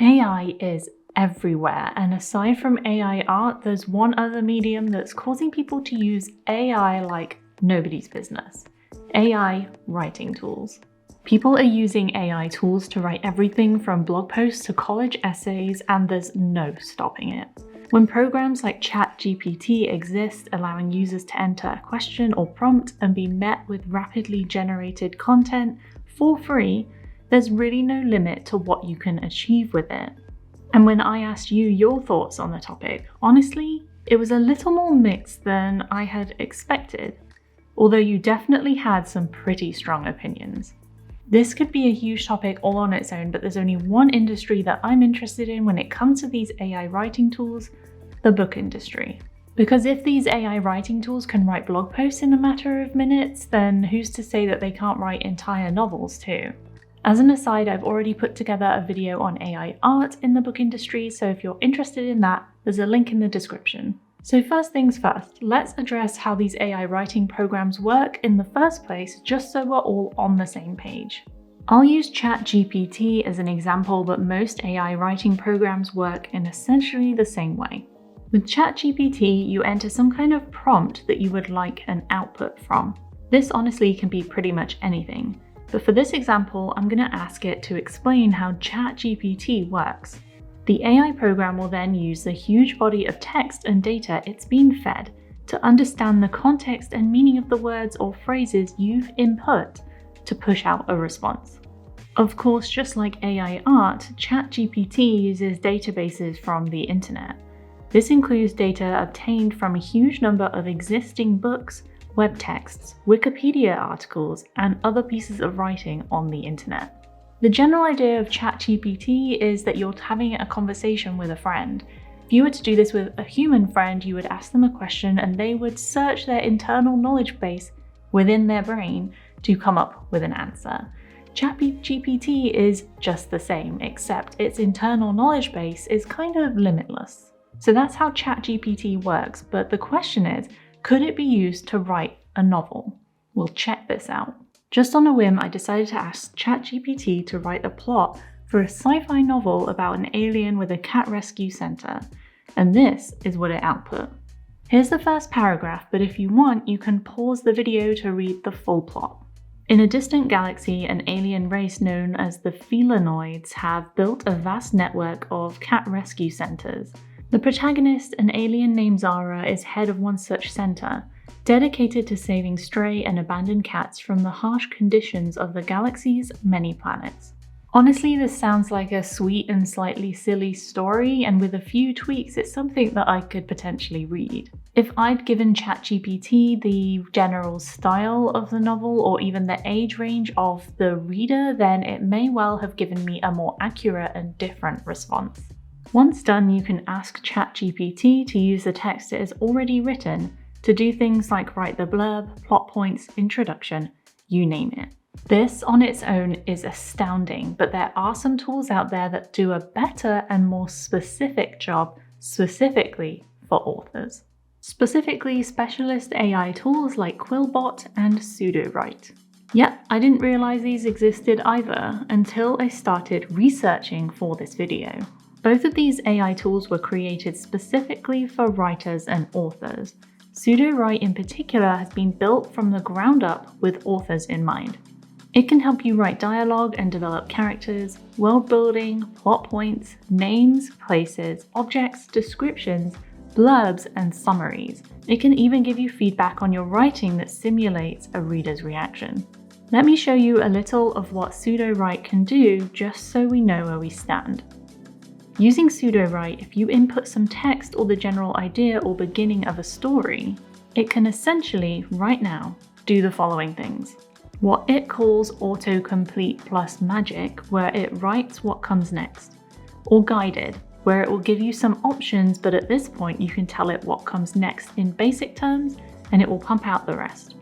AI is everywhere, and aside from AI art, there's one other medium that's causing people to use AI like nobody's business. AI writing tools. People are using AI tools to write everything from blog posts to college essays, and there's no stopping it. When programs like ChatGPT exist, allowing users to enter a question or prompt and be met with rapidly generated content for free, there's really no limit to what you can achieve with it. And when I asked you your thoughts on the topic, honestly, it was a little more mixed than I had expected, although you definitely had some pretty strong opinions. This could be a huge topic all on its own, but there's only one industry that I'm interested in when it comes to these AI writing tools: the book industry. Because if these AI writing tools can write blog posts in a matter of minutes, then who's to say that they can't write entire novels too? As an aside, I've already put together a video on AI art in the book industry, so if you're interested in that, there's a link in the description. So first things first, let's address how these AI writing programs work in the first place, just so we're all on the same page. I'll use ChatGPT as an example, but most AI writing programs work in essentially the same way. With ChatGPT, you enter some kind of prompt that you would like an output from. This honestly can be pretty much anything. But for this example, I'm going to ask it to explain how ChatGPT works. The AI program will then use the huge body of text and data it's been fed to understand the context and meaning of the words or phrases you've input to push out a response. Of course, just like AI art, ChatGPT uses databases from the internet. This includes data obtained from a huge number of existing books, web texts, Wikipedia articles, and other pieces of writing on the internet. The general idea of ChatGPT is that you're having a conversation with a friend. If you were to do this with a human friend, you would ask them a question and they would search their internal knowledge base within their brain to come up with an answer. ChatGPT is just the same, except its internal knowledge base is kind of limitless. So that's how ChatGPT works, but the question is, could it be used to write a novel? We'll check this out. Just on a whim, I decided to ask ChatGPT to write a plot for a sci-fi novel about an alien with a cat rescue center, and this is what it output. Here's the first paragraph, but if you want, you can pause the video to read the full plot. In a distant galaxy, an alien race known as the Felinoids have built a vast network of cat rescue centers. The protagonist, an alien named Zara, is head of one such center, dedicated to saving stray and abandoned cats from the harsh conditions of the galaxy's many planets. Honestly, this sounds like a sweet and slightly silly story, and with a few tweaks, it's something that I could potentially read. If I'd given ChatGPT the general style of the novel or even the age range of the reader, then it may well have given me a more accurate and different response. Once done, you can ask ChatGPT to use the text it has already written to do things like write the blurb, plot points, introduction, you name it. This on its own is astounding, but there are some tools out there that do a better and more specific job specifically for authors. Specifically, specialist AI tools like Quillbot and Sudowrite. Yep, I didn't realize these existed either until I started researching for this video. Both of these AI tools were created specifically for writers and authors. Sudowrite in particular has been built from the ground up with authors in mind. It can help you write dialogue and develop characters, world building, plot points, names, places, objects, descriptions, blurbs, and summaries. It can even give you feedback on your writing that simulates a reader's reaction. Let me show you a little of what Sudowrite can do just so we know where we stand. Using Sudowrite, if you input some text or the general idea or beginning of a story, it can essentially, right now, do the following things. What it calls autocomplete plus magic, where it writes what comes next. Or guided, where it will give you some options, but at this point you can tell it what comes next in basic terms and it will pump out the rest.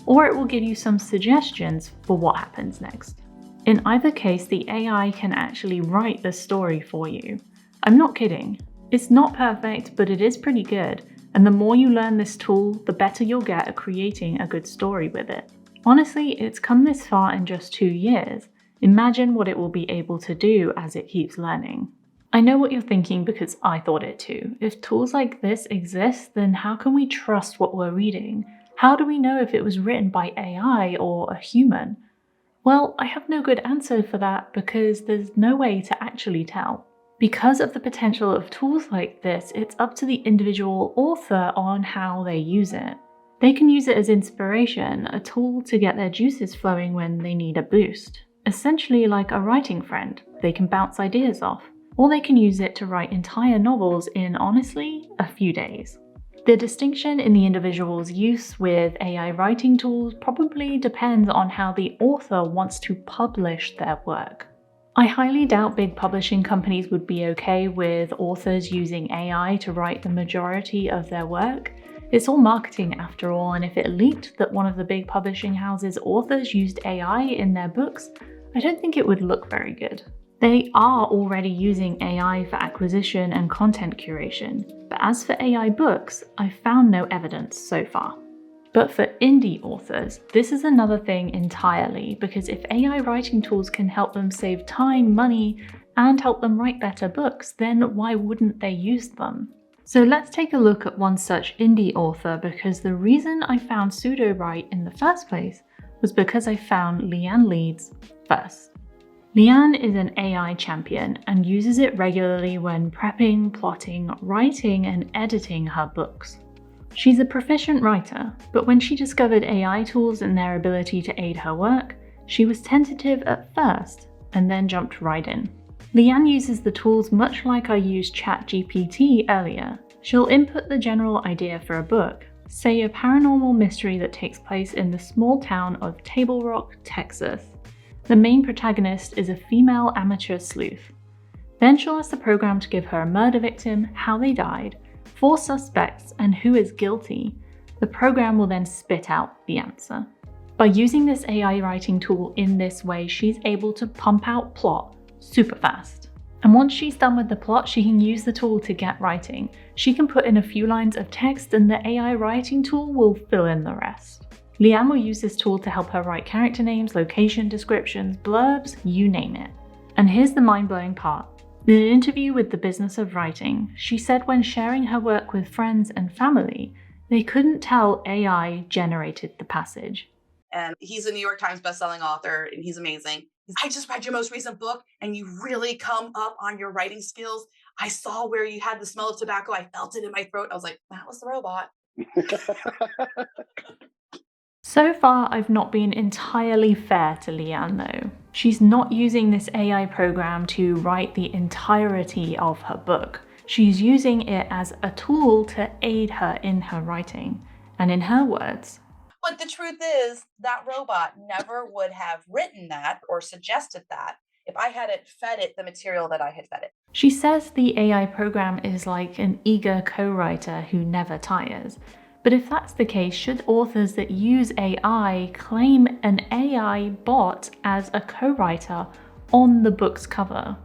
Or it will give you some suggestions for what happens next. In either case, the AI can actually write the story for you. I'm not kidding. It's not perfect, but it is pretty good, and the more you learn this tool, the better you'll get at creating a good story with it. Honestly, it's come this far in just 2 years. Imagine what it will be able to do as it keeps learning. I know what you're thinking because I thought it too. If tools like this exist, then how can we trust what we're reading? How do we know if it was written by AI or a human? Well, I have no good answer for that because there's no way to actually tell. Because of the potential of tools like this, it's up to the individual author on how they use it. They can use it as inspiration, a tool to get their juices flowing when they need a boost. Essentially like a writing friend, they can bounce ideas off. Or they can use it to write entire novels in, honestly, a few days. The distinction in the individual's use with AI writing tools probably depends on how the author wants to publish their work. I highly doubt big publishing companies would be okay with authors using AI to write the majority of their work. It's all marketing after all, and if it leaked that one of the big publishing houses' authors used AI in their books, I don't think it would look very good. They are already using AI for acquisition and content curation, but as for AI books, I've found no evidence so far. But for indie authors, this is another thing entirely, because if AI writing tools can help them save time, money, and help them write better books, then why wouldn't they use them? So let's take a look at one such indie author, because the reason I found Pseudo-Write in the first place was because I found Leanne Leeds first. Leanne is an AI champion and uses it regularly when prepping, plotting, writing, and editing her books. She's a proficient writer, but when she discovered AI tools and their ability to aid her work, she was tentative at first and then jumped right in. Leanne uses the tools much like I used ChatGPT earlier. She'll input the general idea for a book, say a paranormal mystery that takes place in the small town of Table Rock, Texas. The main protagonist is a female amateur sleuth. Then she'll ask the program to give her a murder victim, how they died, 4 suspects, and who is guilty. The program will then spit out the answer. By using this AI writing tool in this way, she's able to pump out plot super fast. And once she's done with the plot, she can use the tool to get writing. She can put in a few lines of text and the AI writing tool will fill in the rest. Leanne will use this tool to help her write character names, location descriptions, blurbs, you name it. And here's the mind-blowing part. In an interview with The Business of Writing, she said when sharing her work with friends and family, they couldn't tell AI generated the passage. And he's a New York Times bestselling author, and he's amazing. I just read your most recent book, and you really come up on your writing skills. I saw where you had the smell of tobacco. I felt it in my throat. I was like, that was the robot. So far, I've not been entirely fair to Leanne though. She's not using this AI program to write the entirety of her book. She's using it as a tool to aid her in her writing. And in her words, but the truth is, that robot never would have written that or suggested that if I hadn't fed it the material that I had fed it. She says the AI program is like an eager co-writer who never tires. But if that's the case, should authors that use AI claim an AI bot as a co-writer on the book's cover?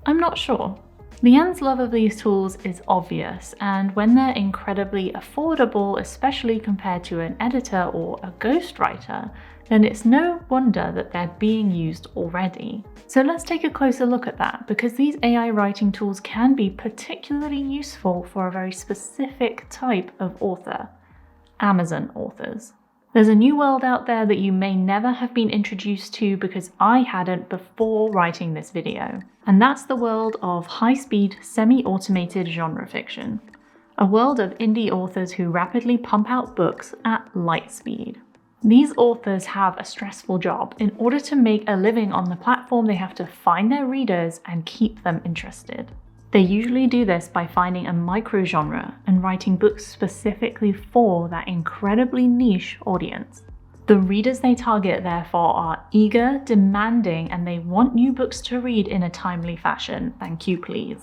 I'm not sure. Leanne's love of these tools is obvious, and when they're incredibly affordable, especially compared to an editor or a ghostwriter, then it's no wonder that they're being used already. So let's take a closer look at that, because these AI writing tools can be particularly useful for a very specific type of author. Amazon authors. There's a new world out there that you may never have been introduced to because I hadn't before writing this video. And that's the world of high-speed, semi-automated genre fiction. A world of indie authors who rapidly pump out books at light speed. These authors have a stressful job. In order to make a living on the platform, they have to find their readers and keep them interested. They usually do this by finding a micro-genre and writing books specifically for that incredibly niche audience. The readers they target, therefore, are eager, demanding, and they want new books to read in a timely fashion. Thank you, please.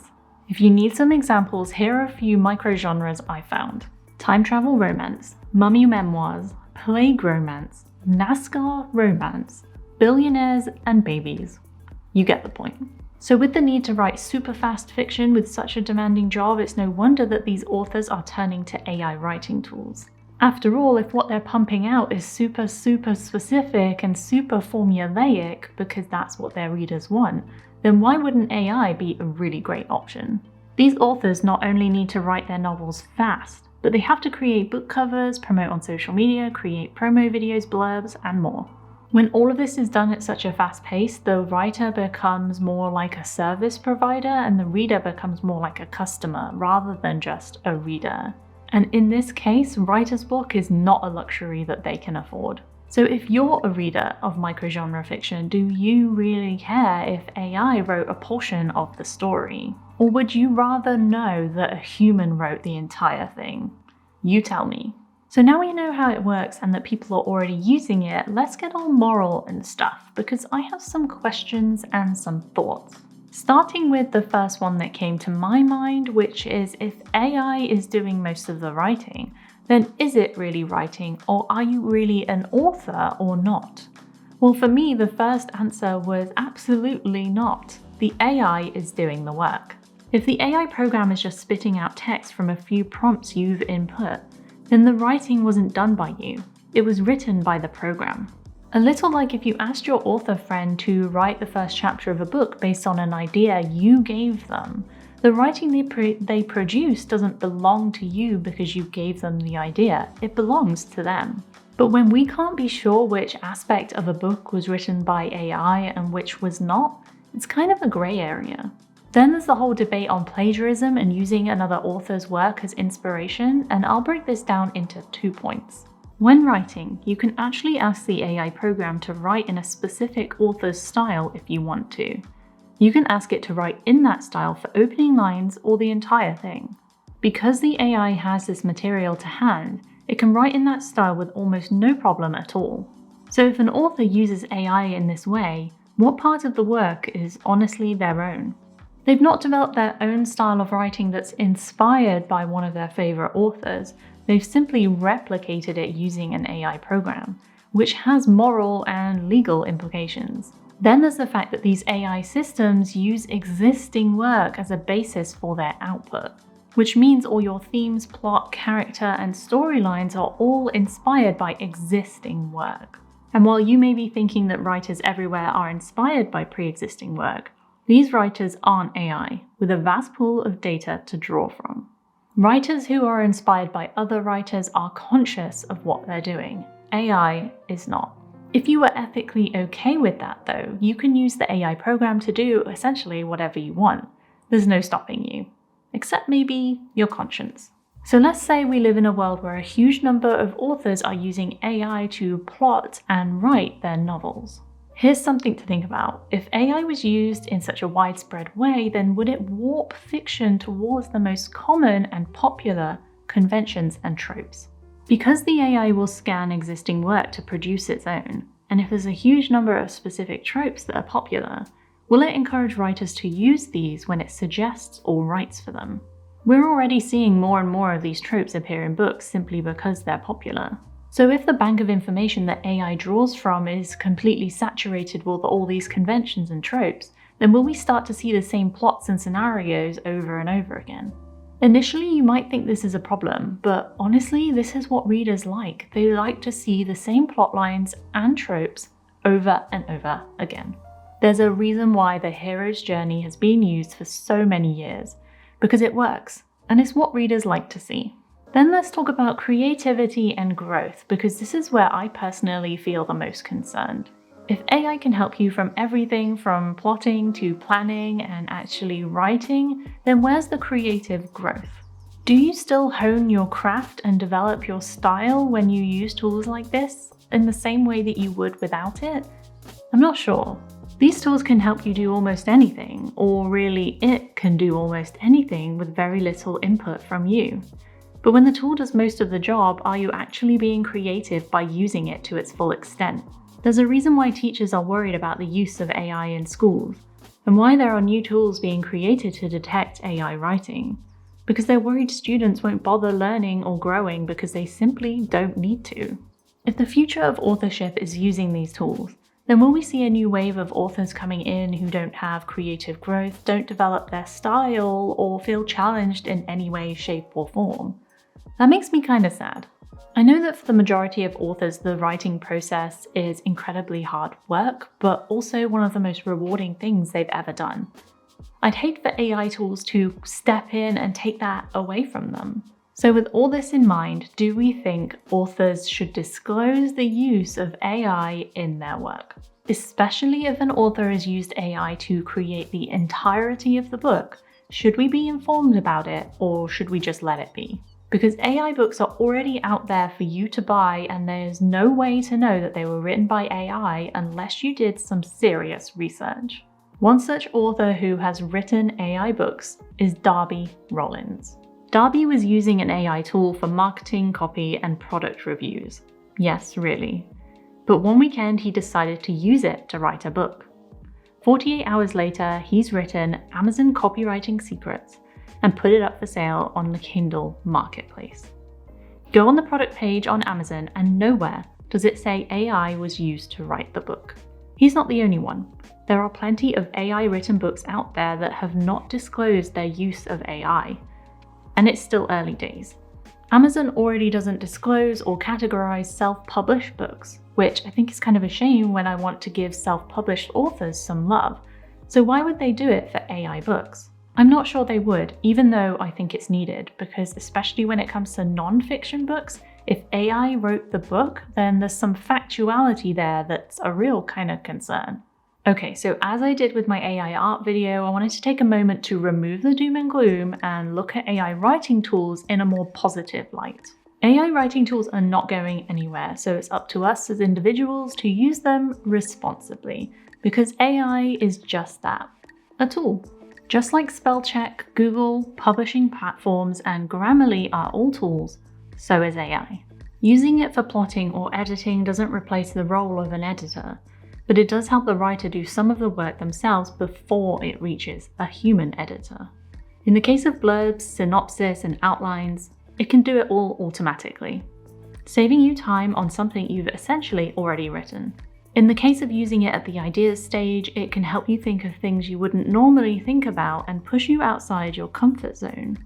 If you need some examples, here are a few micro-genres I found. Time travel romance, mummy memoirs, plague romance, NASCAR romance, billionaires, and babies. You get the point. So with the need to write super fast fiction with such a demanding job, it's no wonder that these authors are turning to AI writing tools. After all, if what they're pumping out is super specific and super formulaic because that's what their readers want, then why wouldn't AI be a really great option? These authors not only need to write their novels fast, but they have to create book covers, promote on social media, create promo videos, blurbs, and more. When all of this is done at such a fast pace, the writer becomes more like a service provider and the reader becomes more like a customer rather than just a reader. And in this case, writer's block is not a luxury that they can afford. So if you're a reader of microgenre fiction, do you really care if AI wrote a portion of the story? Or would you rather know that a human wrote the entire thing? You tell me. So now we know how it works and that people are already using it, let's get all moral and stuff, because I have some questions and some thoughts. Starting with the first one that came to my mind, which is if AI is doing most of the writing, then is it really writing, or are you really an author or not? Well, for me, the first answer was absolutely not. The AI is doing the work. If the AI program is just spitting out text from a few prompts you've input, then the writing wasn't done by you. It was written by the program. A little like if you asked your author friend to write the first chapter of a book based on an idea you gave them. The writing they produce doesn't belong to you because you gave them the idea. It belongs to them. But when we can't be sure which aspect of a book was written by AI and which was not, it's kind of a grey area. Then there's the whole debate on plagiarism and using another author's work as inspiration, and I'll break this down into 2 points. When writing, you can actually ask the AI program to write in a specific author's style if you want to. You can ask it to write in that style for opening lines or the entire thing. Because the AI has this material to hand, it can write in that style with almost no problem at all. So if an author uses AI in this way, what part of the work is honestly their own? They've not developed their own style of writing that's inspired by one of their favorite authors. They've simply replicated it using an AI program, which has moral and legal implications. Then there's the fact that these AI systems use existing work as a basis for their output, which means all your themes, plot, character, and storylines are all inspired by existing work. And while you may be thinking that writers everywhere are inspired by pre-existing work, these writers aren't AI, with a vast pool of data to draw from. Writers who are inspired by other writers are conscious of what they're doing. AI is not. If you are ethically okay with that though, you can use the AI program to do essentially whatever you want. There's no stopping you. Except maybe your conscience. So let's say we live in a world where a huge number of authors are using AI to plot and write their novels. Here's something to think about. If AI was used in such a widespread way, then would it warp fiction towards the most common and popular conventions and tropes? Because the AI will scan existing work to produce its own, and if there's a huge number of specific tropes that are popular, will it encourage writers to use these when it suggests or writes for them? We're already seeing more and more of these tropes appear in books simply because they're popular. So if the bank of information that AI draws from is completely saturated with all these conventions and tropes, then will we start to see the same plots and scenarios over and over again? Initially, you might think this is a problem, but honestly, this is what readers like. They like to see the same plot lines and tropes over and over again. There's a reason why the hero's journey has been used for so many years, because it works, and it's what readers like to see. Then let's talk about creativity and growth, because this is where I personally feel the most concerned. If AI can help you from everything from plotting to planning and actually writing, then where's the creative growth? Do you still hone your craft and develop your style when you use tools like this in the same way that you would without it? I'm not sure. These tools can help you do almost anything, or really it can do almost anything with very little input from you. But when the tool does most of the job, are you actually being creative by using it to its full extent? There's a reason why teachers are worried about the use of AI in schools, and why there are new tools being created to detect AI writing. Because they're worried students won't bother learning or growing because they simply don't need to. If the future of authorship is using these tools, then will we see a new wave of authors coming in who don't have creative growth, don't develop their style, or feel challenged in any way, shape, or form? That makes me kind of sad. I know that for the majority of authors, the writing process is incredibly hard work, but also one of the most rewarding things they've ever done. I'd hate for AI tools to step in and take that away from them. So with all this in mind, do we think authors should disclose the use of AI in their work? Especially if an author has used AI to create the entirety of the book, should we be informed about it or should we just let it be? Because AI books are already out there for you to buy, and there's no way to know that they were written by AI unless you did some serious research. One such author who has written AI books is Darby Rollins. Darby was using an AI tool for marketing, copy, and product reviews. Yes, really. But one weekend he decided to use it to write a book. 48 hours later, he's written Amazon Copywriting Secrets and put it up for sale on the Kindle marketplace. Go on the product page on Amazon and nowhere does it say AI was used to write the book. He's not the only one. There are plenty of AI written books out there that have not disclosed their use of AI. And it's still early days. Amazon already doesn't disclose or categorize self-published books, which I think is kind of a shame when I want to give self-published authors some love. So why would they do it for AI books? I'm not sure they would, even though I think it's needed, because especially when it comes to non-fiction books, if AI wrote the book, then there's some factuality there that's a real kind of concern. Okay, so as I did with my AI art video, I wanted to take a moment to remove the doom and gloom and look at AI writing tools in a more positive light. AI writing tools are not going anywhere, so it's up to us as individuals to use them responsibly, because AI is just that, a tool. Just like spell check, Google, publishing platforms, and Grammarly are all tools, so is AI. Using it for plotting or editing doesn't replace the role of an editor, but it does help the writer do some of the work themselves before it reaches a human editor. In the case of blurbs, synopsis, and outlines, it can do it all automatically, saving you time on something you've essentially already written. In the case of using it at the ideas stage, it can help you think of things you wouldn't normally think about and push you outside your comfort zone.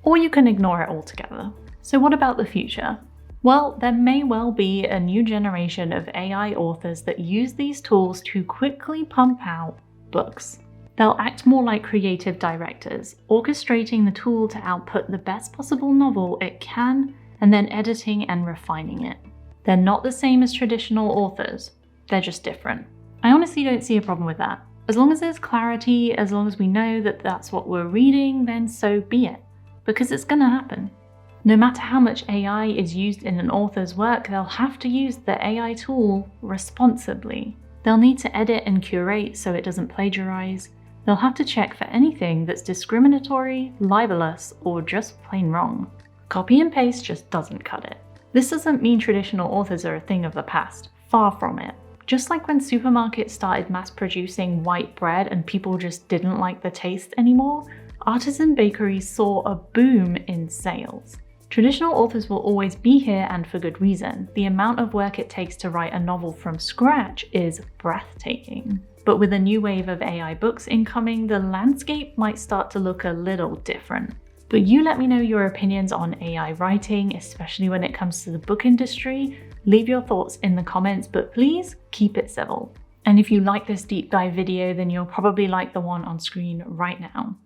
Or you can ignore it altogether. So what about the future? Well, there may well be a new generation of AI authors that use these tools to quickly pump out books. They'll act more like creative directors, orchestrating the tool to output the best possible novel it can, and then editing and refining it. They're not the same as traditional authors. They're just different. I honestly don't see a problem with that. As long as there's clarity, as long as we know that that's what we're reading, then so be it. Because it's gonna happen. No matter how much AI is used in an author's work, they'll have to use the AI tool responsibly. They'll need to edit and curate so it doesn't plagiarize. They'll have to check for anything that's discriminatory, libelous, or just plain wrong. Copy and paste just doesn't cut it. This doesn't mean traditional authors are a thing of the past. Far from it. Just like when supermarkets started mass producing white bread and people just didn't like the taste anymore, artisan bakeries saw a boom in sales. Traditional authors will always be here, and for good reason. The amount of work it takes to write a novel from scratch is breathtaking. But with a new wave of AI books incoming, the landscape might start to look a little different. But you let me know your opinions on AI writing, especially when it comes to the book industry. Leave your thoughts in the comments, but please keep it civil. And if you like this deep dive video, then you'll probably like the one on screen right now.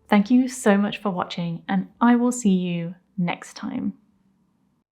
Thank you so much for watching, and I will see you next time.